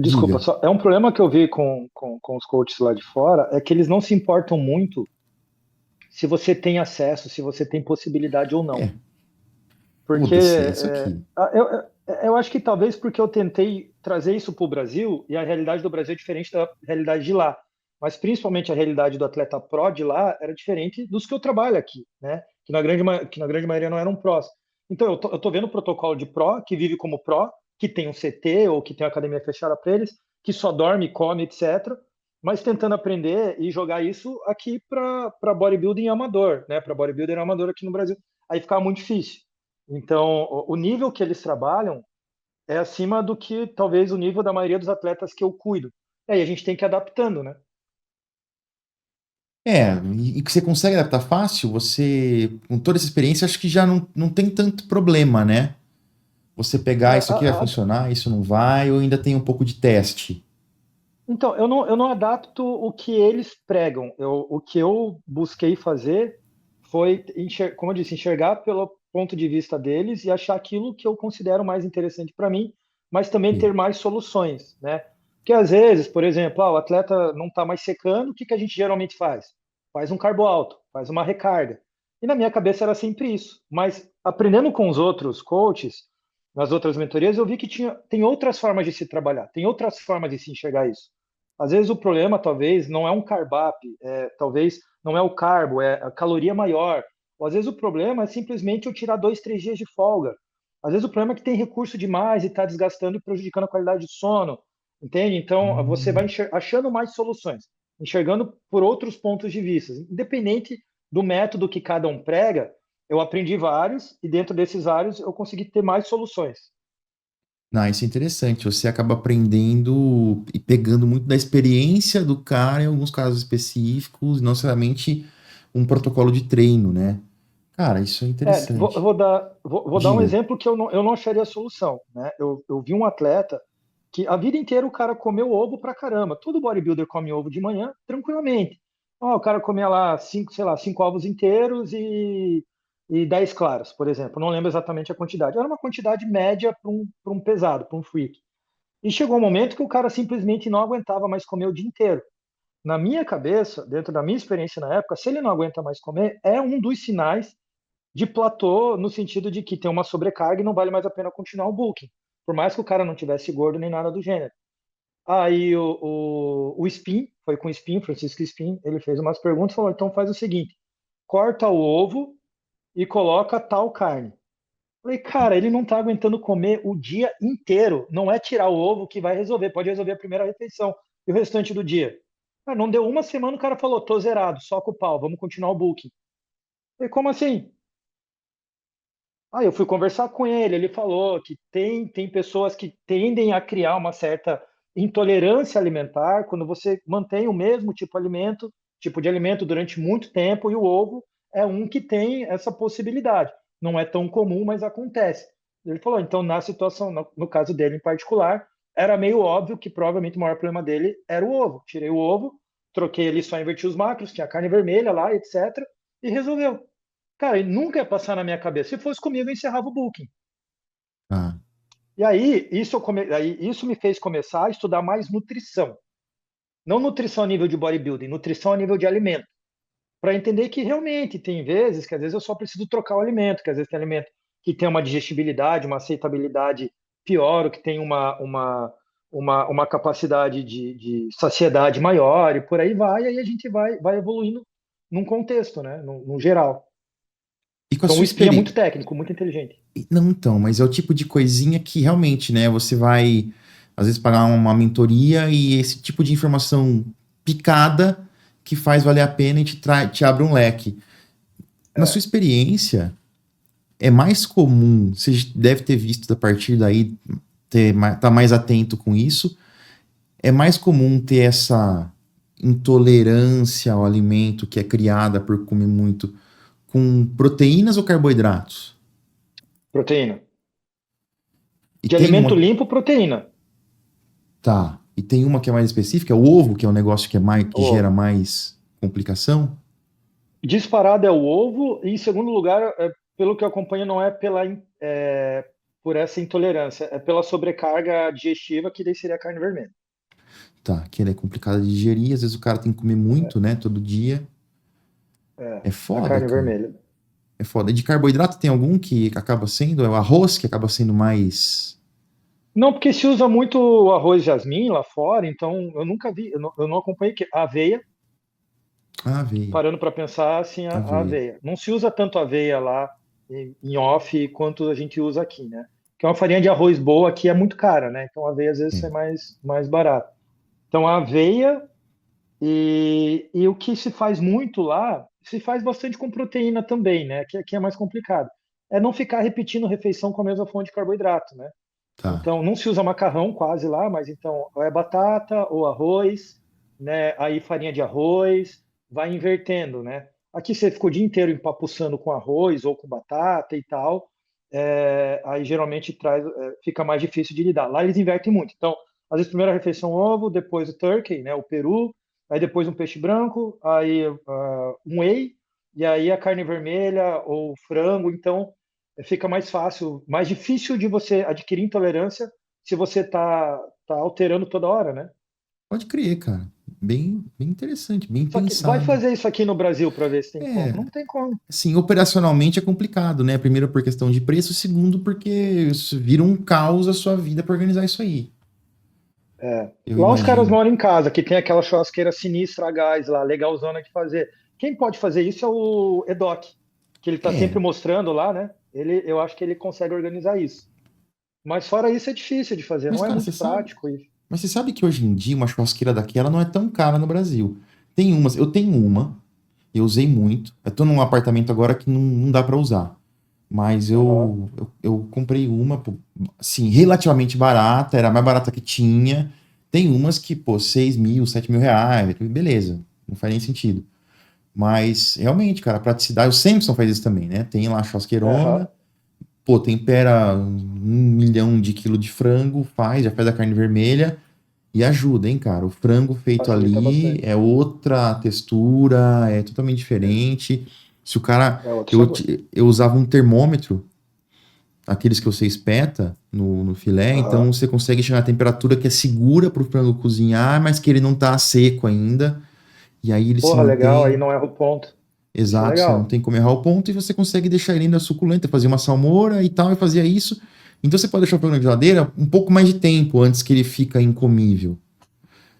Desculpa, Diga. só, é um problema que eu vi com os coaches lá de fora, é que eles não se importam muito se você tem acesso, se você tem possibilidade ou não. É, Porque foda-se, é isso aqui. eu acho que talvez porque eu tentei trazer isso para o Brasil, e a realidade do Brasil é diferente da realidade de lá. Mas principalmente a realidade do atleta pró de lá era diferente dos que eu trabalho aqui, né? Que na grande maioria não eram prós. Então eu tô vendo o protocolo de pró, que vive como pró, que tem um CT ou que tem uma academia fechada para eles, que só dorme, come, etc. Mas tentando aprender e jogar isso aqui para bodybuilding amador, né? Para bodybuilder amador aqui no Brasil. Aí ficava muito difícil. Então, o nível que eles trabalham é acima do que talvez o nível da maioria dos atletas que eu cuido. E aí a gente tem que ir adaptando, né? E que você consegue adaptar fácil, você, com toda essa experiência, acho que já não tem tanto problema, né? Você pegar isso aqui vai A- funcionar, isso não vai, ou ainda tem um pouco de teste. Então, eu não adapto o que eles pregam. O que eu busquei fazer foi, como eu disse, enxergar pelo ponto de vista deles e achar aquilo que eu considero mais interessante para mim, mas também Sim. ter mais soluções, né? Porque às vezes, por exemplo, o atleta não está mais secando, o que que a gente geralmente faz? Faz um carbo alto, faz uma recarga. E na minha cabeça era sempre isso. Mas aprendendo com os outros coaches, nas outras mentorias, eu vi que tem outras formas de se trabalhar, tem outras formas de se enxergar isso. Às vezes o problema, talvez, não é um carb-up, talvez não é o carbo, é a caloria maior. Ou às vezes o problema é simplesmente eu tirar 2, 3 dias de folga. Às vezes o problema é que tem recurso demais e está desgastando e prejudicando a qualidade de sono, entende? Então você vai Hum. achando mais soluções, enxergando por outros pontos de vista. Independente do método que cada um prega, eu aprendi vários e dentro desses vários eu consegui ter mais soluções. Não, isso é interessante. Você acaba aprendendo e pegando muito da experiência do cara em alguns casos específicos, não necessariamente um protocolo de treino, né? Cara, isso é Eu interessante. vou dar um Diga. exemplo que eu não acharia a solução, né? Eu vi um atleta que a vida inteira o cara comeu ovo pra caramba. Todo bodybuilder come ovo de manhã, tranquilamente. Ó, o cara comia lá cinco, sei lá, 5 ovos inteiros e 10 claras, por exemplo. Não lembro exatamente a quantidade. Era uma quantidade média para um pesado, para um freak. E chegou um momento que o cara simplesmente não aguentava mais comer o dia inteiro. Na minha cabeça, dentro da minha experiência na época, se ele não aguenta mais comer, é um dos sinais de platô no sentido de que tem uma sobrecarga e não vale mais a pena continuar o booking, por mais que o cara não tivesse gordo nem nada do gênero. Aí o Spin, foi com o Spin, Francisco Spin, ele fez umas perguntas e falou: então faz o seguinte, corta o ovo e coloca tal carne. Falei, cara, ele não tá aguentando comer o dia inteiro. Não é tirar o ovo que vai resolver, pode resolver a primeira refeição e o restante do dia. Cara, não deu uma semana, o cara falou: tô zerado, só com o pau, vamos continuar o booking. Falei, como assim? Eu fui conversar com ele falou que tem pessoas que tendem a criar uma certa intolerância alimentar quando você mantém o mesmo tipo de alimento durante muito tempo, e o ovo é um que tem essa possibilidade. Não é tão comum, mas acontece. Ele falou, então, na situação, no caso dele em particular, era meio óbvio que provavelmente o maior problema dele era o ovo. Tirei o ovo, troquei ali, só inverti os macros, tinha carne vermelha lá, etc., e resolveu. Cara, ele nunca ia passar na minha cabeça. Se fosse comigo, eu encerrava o booking. Ah, E aí aí, isso me fez começar a estudar mais nutrição. Não nutrição a nível de bodybuilding, nutrição a nível de alimento. Para entender que realmente tem vezes que às vezes eu só preciso trocar o alimento, que às vezes tem alimento que tem uma digestibilidade, uma aceitabilidade pior, ou que tem uma capacidade de saciedade maior, e por aí vai, e aí a gente vai evoluindo num contexto, né? No geral. e com a Então sua o spin é muito experiência. técnico, muito inteligente. Não, então, mas é o tipo de coisinha que realmente, né? Você vai, às vezes, pagar uma mentoria e esse tipo de informação picada que faz valer a pena e te abre um leque. Na sua É. experiência, é mais comum, você deve ter visto a partir daí, tá mais atento com isso, é mais comum ter essa intolerância ao alimento que é criada por comer muito com proteínas ou carboidratos? Proteína. E De tem alimento uma. limpo, proteína. Tá. E tem uma que é mais específica, é o ovo, que é um negócio que, que O gera ovo. mais complicação? Disparado é o ovo, e em segundo lugar, pelo que eu acompanho, não é por essa intolerância. É pela sobrecarga digestiva, que daí seria a carne vermelha. Tá, que ela é complicada de digerir, às vezes o cara tem que comer muito, né, todo dia. É, É a foda, carne cara. vermelha. É foda. E de carboidrato tem algum que acaba sendo? É o arroz que acaba sendo mais. Não, porque se usa muito o arroz jasmim lá fora, então eu nunca vi, eu não acompanhei que a aveia, Ah, aveia. parando para pensar assim, a Aveia. aveia. Não se usa tanto aveia lá em off quanto a gente usa aqui, né? Que é uma farinha de arroz boa aqui é muito cara, né? Então a aveia às vezes É. é mais barata. Então a aveia e o que se faz muito lá, se faz bastante com proteína também, né? Que aqui é mais complicado. É não ficar repetindo refeição com a mesma fonte de carboidrato, né? Tá. Então, não se usa macarrão quase lá, mas então ou é batata ou arroz, né? Aí farinha de arroz, vai invertendo, né? Aqui você ficou o dia inteiro empapuçando com arroz ou com batata e tal, aí geralmente fica mais difícil de lidar. Lá eles invertem muito. Então, às vezes, primeira refeição ovo, depois o turkey, né? O peru, aí depois um peixe branco, aí um whey, e aí a carne vermelha ou frango. Então, fica mais fácil, mais difícil de você adquirir intolerância se você tá alterando toda hora, né? Pode crer, cara. Bem, bem interessante, bem Só que vai pensado. fazer isso aqui no Brasil para ver se tem como. É, Não tem como. assim, operacionalmente é complicado, né? Primeiro por questão de preço, segundo porque isso vira um caos a sua vida para organizar isso aí. É. Eu Lá os caras imagino. moram em casa, que tem aquela churrasqueira sinistra a gás lá, legalzona de fazer. Quem pode fazer isso é o Edoc, que ele tá É, sempre mostrando lá, né? Eu acho que ele consegue organizar isso. Mas fora isso é difícil de fazer, mas não é cara, muito prático isso. você sabe que hoje em dia uma churrasqueira daquela não é tão cara no Brasil. Tem umas, eu tenho uma, eu usei muito. Eu tô num apartamento agora que não dá para usar. Mas Aham. eu comprei uma, pô, assim, relativamente barata, era a mais barata que tinha. Tem umas que, pô, 6 mil, 7 mil reais, beleza, não faz nem sentido. Mas, realmente, cara, a praticidade, o Samsung faz isso também, né? Tem lá a Aham. churrasqueirona, pô, tempera 1 milhão de quilo de frango, já faz a carne vermelha e ajuda, hein, cara? O frango feito Facilita ali bastante. é outra textura, é totalmente diferente. Se o cara. É outro sabor. Eu usava um termômetro, aqueles que você espeta no filé, então Aham. você consegue chegar na temperatura que é segura para o frango cozinhar, mas que ele não tá seco ainda. E aí ele se Porra, legal, aí mantém. não erra o ponto. Isso é Exato, você não legal. tem que comer ao ponto e você consegue deixar ele ainda suculento, fazer uma salmoura e tal, e fazia isso. Então você pode deixar o frango na geladeira um pouco mais de tempo antes que ele fica incomível.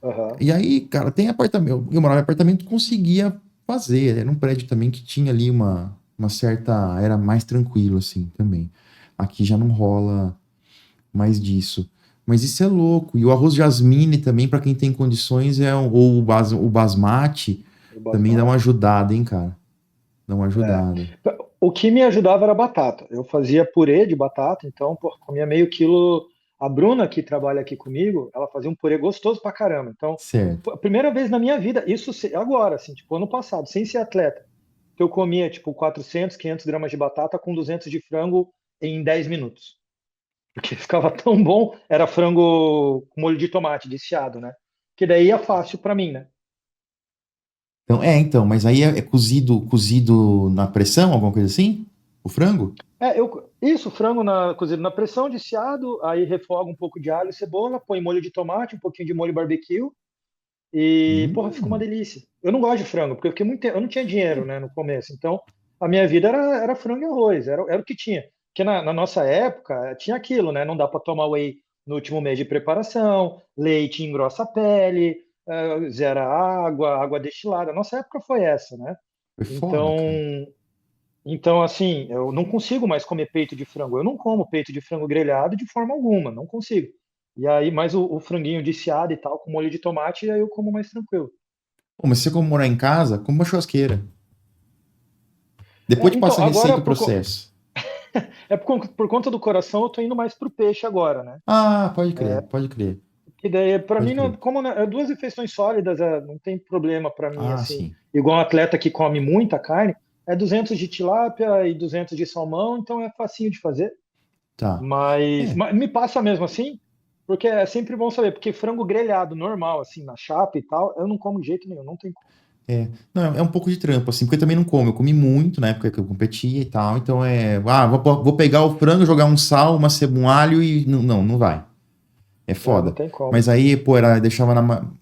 Aham. E aí, cara, tem apartamento. Eu morava em apartamento, conseguia fazer. Era um prédio também que tinha ali uma certa. Era mais tranquilo, assim, também. Aqui já não rola mais disso. Mas isso é louco. E o arroz jasmine também, para quem tem condições, ou o basmati, O também dá uma basmati. ajudada, hein, cara? Dá uma É. ajudada. O que me ajudava era batata. Eu fazia purê de batata, então, pô, comia meio quilo. A Bruna, que trabalha aqui comigo, ela fazia um purê gostoso pra caramba. Então, Certo. pô, a primeira vez na minha vida, agora, assim, tipo, ano passado, sem ser atleta, que eu comia, tipo, 400, 500 gramas de batata com 200 de frango em 10 minutos. Porque ficava tão bom, era frango com molho de tomate, desfiado, né? Que daí ia fácil pra mim, né? Então, mas aí é cozido na pressão, alguma coisa assim? O frango? Isso, frango cozido na pressão, desfiado, aí refoga um pouco de alho e cebola, põe molho de tomate, um pouquinho de molho barbecue e, porra, fica uma Hum. delícia. Eu não gosto de frango, porque eu fiquei muito tempo, eu não tinha dinheiro, né, no começo, então a minha vida era frango e arroz, era o que tinha. Porque na nossa época tinha aquilo, né, não dá para tomar whey no último mês de preparação, leite engrossa a pele, zera água destilada. A nossa época foi essa, né? Foi foda, Então, cara. assim, eu não consigo mais comer peito de frango. Eu não como peito de frango grelhado de forma alguma, não consigo. E aí, mais o franguinho desfiado e tal, com molho de tomate, aí eu como mais tranquilo. Pô, mas se você como morar em casa, come uma churrasqueira. Depois te Então, passa a agora, receita e o processo. por conta do coração, eu tô indo mais pro peixe agora, né? Ah, pode crer, pode crer, Que daí, para pode mim, crer. como né, é duas refeições sólidas, não tem problema para mim, Ah, assim. sim. Igual um atleta que come muita carne, é 200 de tilápia e 200 de salmão, então é facinho de fazer. Tá. É. Mas me passa mesmo assim, porque é sempre bom saber, porque frango grelhado normal, assim, na chapa e tal, eu não como de jeito nenhum, não tem como. Não, é um pouco de trampo, assim, porque eu também não como. Eu comi muito na época que eu competia e tal. Então vou pegar o frango, jogar um sal, um alho e. Não vai. É É, não foda. tem como. Mas aí, pô,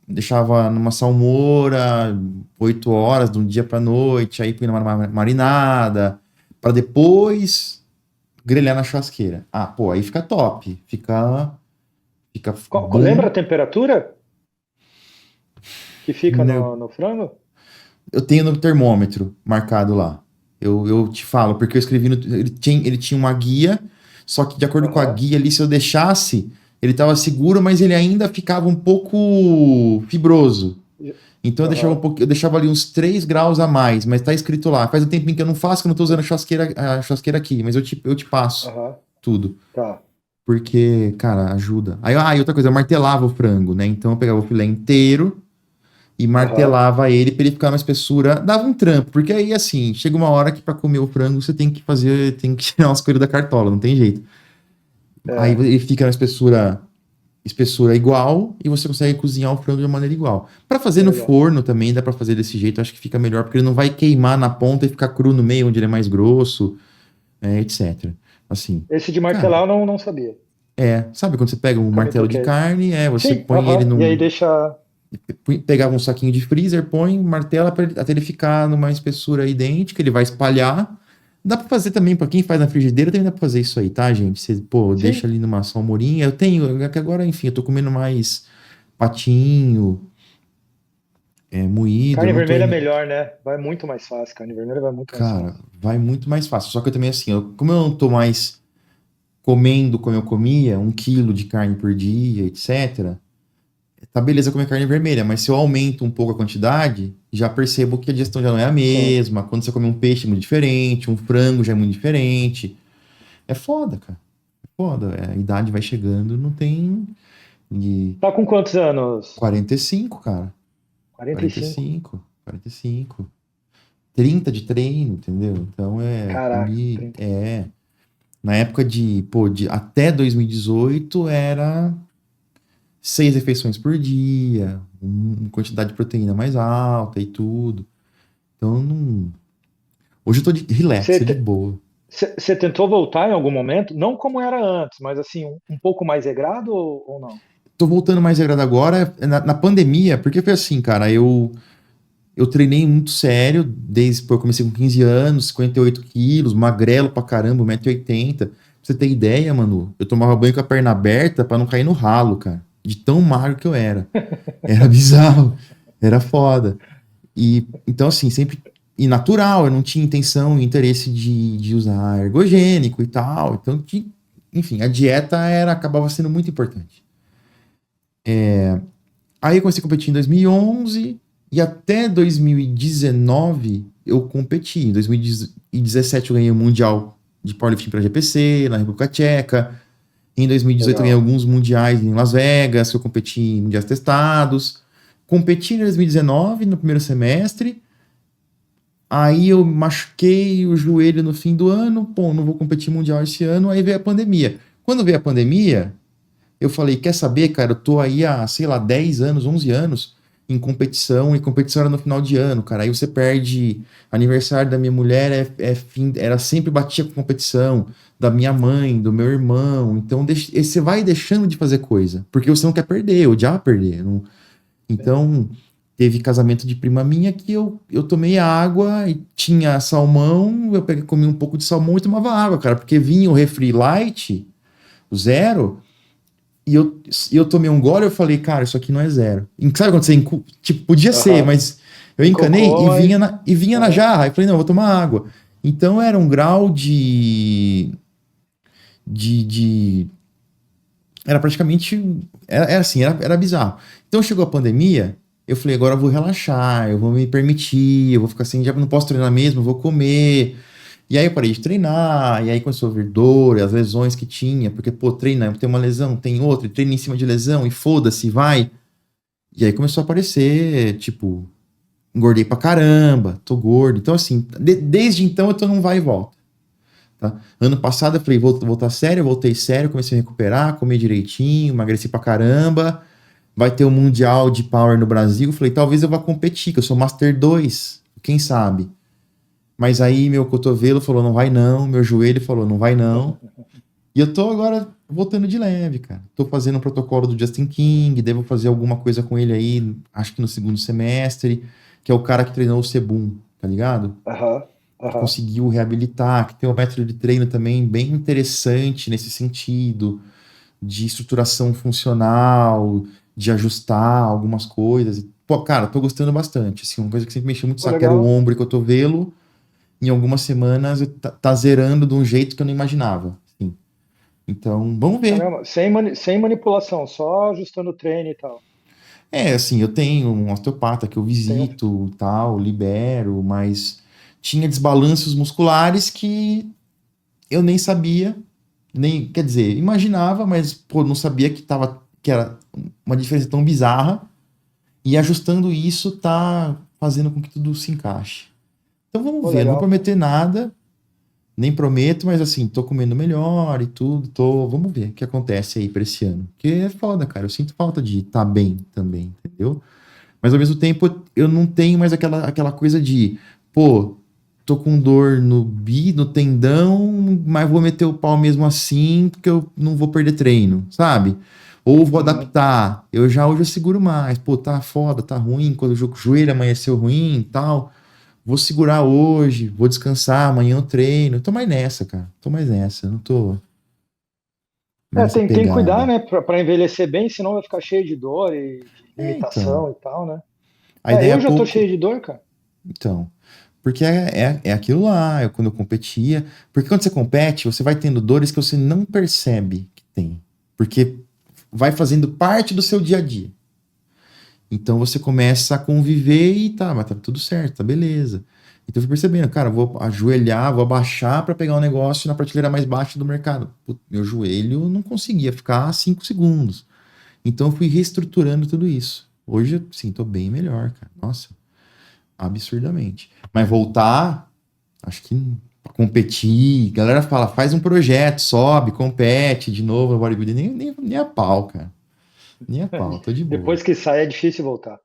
deixava numa salmoura, 8 horas, de um dia pra noite, aí punha numa marinada, pra depois grelhar na churrasqueira. Ah, pô, aí fica top. Fica Lembra bom. a temperatura que fica Né? no frango? Eu tenho no termômetro marcado lá. Eu te falo, porque eu escrevi ele tinha uma guia, só que de acordo com a Aham. guia ali, se eu deixasse, ele estava seguro, mas ele ainda ficava um pouco fibroso. Então Aham. eu deixava ali uns 3 graus a mais, mas tá escrito lá. Faz um tempinho que eu não faço, que eu não tô usando a churrasqueira aqui, mas eu te passo Aham. tudo. Tá. Porque, cara, ajuda. E outra coisa, eu martelava o frango, né? Então eu pegava o filé inteiro e Aham. martelava ele pra ele ficar uma espessura. Dava um trampo, porque aí, assim, chega uma hora que pra comer o frango você tem que tirar umas coisas da cartola, não tem jeito. Aí É, ele fica na espessura igual e você consegue cozinhar o frango de uma maneira igual. Pra fazer no legal. forno também dá pra fazer desse jeito, acho que fica melhor, porque ele não vai queimar na ponta e ficar cru no meio, onde ele é mais grosso, etc. Assim, Esse de cara, martelar eu não sabia. sabe quando você pega um Nunca me martelo de toquei. carne, você Sim, põe ele aham. E aí num. deixa. Pegava um saquinho de freezer, põe, martela até ele ficar numa espessura idêntica, ele vai espalhar. Dá pra fazer também, pra quem faz na frigideira, também dá pra fazer isso aí, tá, gente? Você, pô, deixa Sim, ali numa salmourinha. É que agora, enfim, eu tô comendo mais patinho, moído, eu carne não tô vermelha é indo. melhor, né? Vai muito mais fácil. Carne vermelha vai muito mais Cara, fácil. vai muito mais fácil. Só que eu também, assim, como eu não tô mais comendo como eu comia, 1 quilo de carne por dia, etc. Tá beleza comer carne vermelha, mas se eu aumento um pouco a quantidade, já percebo que a digestão já não é a Sim. mesma. Quando você come um peixe é muito diferente, um frango já é muito diferente. É foda, cara. É foda. A idade vai chegando, não tem. E Tá com quantos anos? 45, cara. 45. 45, 45. 30 de treino, entendeu? Então Caraca, comi. 30. Na época até 2018 era 6 refeições por dia, uma quantidade de proteína mais alta e tudo. Então, não. Hoje eu tô de relax, Você tô de boa. você tentou voltar em algum momento? Não como era antes, mas assim, um pouco mais regrado ou não? Tô voltando mais regrado agora, na pandemia, porque foi assim, cara, eu treinei muito sério, pô, eu comecei com 15 anos, 58 quilos, magrelo pra caramba, 1,80 m. Pra você ter ideia, mano, eu tomava banho com a perna aberta pra não cair no ralo, cara. De tão magro que eu era. Era bizarro. Era foda. E então, assim, sempre. E natural, eu não tinha intenção e interesse de usar ergogênico e tal. Então, enfim, a dieta acabava sendo muito importante. Aí eu comecei a competir em 2011 e até 2019 eu competi. Em 2017 eu ganhei o Mundial de Powerlifting para GPC, na República Tcheca. Em 2018 eu ganhei Legal. alguns mundiais em Las Vegas, que eu competi em mundiais testados. Competi em 2019, no primeiro semestre. Aí eu machuquei o joelho no fim do ano, pô, não vou competir mundial esse ano, aí veio a pandemia. Quando veio a pandemia, eu falei, quer saber, cara, eu tô aí há, sei lá, 10 anos, 11 anos em competição, e competição era no final de ano, cara. Aí você perde aniversário da minha mulher, era sempre batia com competição, da minha mãe, do meu irmão. Então você vai deixando de fazer coisa, porque você não quer perder, eu odiava perder. Sim. Então, teve casamento de prima minha que eu tomei água e tinha salmão, eu peguei, comi um pouco de salmão e tomava água, cara, porque vinha o refri light, o zero, e eu tomei um gole e eu falei, cara, isso aqui não é zero. E sabe quando você, tipo, podia ser, Aham. mas eu Em encanei cocô, mas. e vinha na Aham. jarra, aí eu falei, não, eu vou tomar água. Então era um grau de era praticamente. Era assim, era bizarro. Então chegou a pandemia, eu falei, agora eu vou relaxar, eu vou me permitir, eu vou ficar assim, já não posso treinar mesmo, eu vou comer. E aí eu parei de treinar, e aí começou a vir dor, e as lesões que tinha, porque, pô, treina, tem uma lesão, tem outra, e treina em cima de lesão, e foda-se, vai. E aí começou a aparecer, tipo, engordei pra caramba, tô gordo. Então, assim, desde então eu tô num vai e volta. Tá? Ano passado eu falei, vou voltar sério, eu voltei sério, comecei a recuperar, comer direitinho, emagreci pra caramba, vai ter o Mundial de Power no Brasil. Eu falei, talvez eu vá competir, que eu sou Master 2, quem sabe? Mas aí meu cotovelo falou, não vai não, meu joelho falou, não vai não. E eu tô agora voltando de leve, cara. Tô fazendo um protocolo do Justin King, devo fazer alguma coisa com ele aí, acho que no segundo semestre, que é o cara que treinou o Sebum, tá ligado? Aham, Que aham. conseguiu reabilitar, que tem um método de treino também bem interessante nesse sentido, de estruturação funcional, de ajustar algumas coisas. Pô, cara, tô gostando bastante. Assim, uma coisa que sempre mexeu muito o Pô, saco era o legal. ombro e cotovelo. Em algumas semanas tá zerando de um jeito que eu não imaginava. Assim. Então, vamos ver. Caramba, sem manipulação, só ajustando o treino e tal. É, assim, eu tenho um osteopata que eu Tem um. visito, tal, libero, mas tinha desbalanços musculares que eu nem sabia, nem, quer dizer, imaginava, mas pô, não sabia que era uma diferença tão bizarra. E ajustando isso tá fazendo com que tudo se encaixe. Então vamos Pô, ver, não vou legal, cara. prometer nada, nem prometo, mas assim, tô comendo melhor e tudo, vamos ver o que acontece aí pra esse ano. Porque é foda, cara, eu sinto falta de estar bem também, entendeu? Mas ao mesmo tempo eu não tenho mais aquela coisa de, pô, tô com dor no tendão, mas vou meter o pau mesmo assim, porque eu não vou perder treino, sabe? Ou vou Uhum. adaptar. Hoje eu seguro mais. Pô, tá foda, tá ruim, quando o joelho amanheceu ruim e tal. Vou segurar hoje, vou descansar, amanhã eu treino. Tô mais nessa, cara. Tô mais nessa, não tô mais É, nessa tem que cuidar, pegada. né, pra envelhecer bem, senão vai ficar cheio de dor e de É, então. limitação e tal, né? Aí É, daí a eu já tô pouco. cheio de dor, cara. Então. Porque é aquilo lá, quando eu competia. Porque quando você compete, você vai tendo dores que você não percebe que tem. Porque vai fazendo parte do seu dia a dia. Então você começa a conviver e tá, mas tá tudo certo, tá beleza. Então eu fui percebendo, cara, vou ajoelhar, vou abaixar para pegar um negócio na prateleira mais baixa do mercado. Putz, meu joelho não conseguia ficar 5 segundos. Então eu fui reestruturando tudo isso. Hoje, eu, sim, tô bem melhor, cara. Nossa, absurdamente. Mas voltar, acho que pra competir, a galera fala, faz um projeto, sobe, compete de novo no bodybuilding. Nem a pau, cara. Nem a pau, tô de boa. Depois que sai é difícil voltar.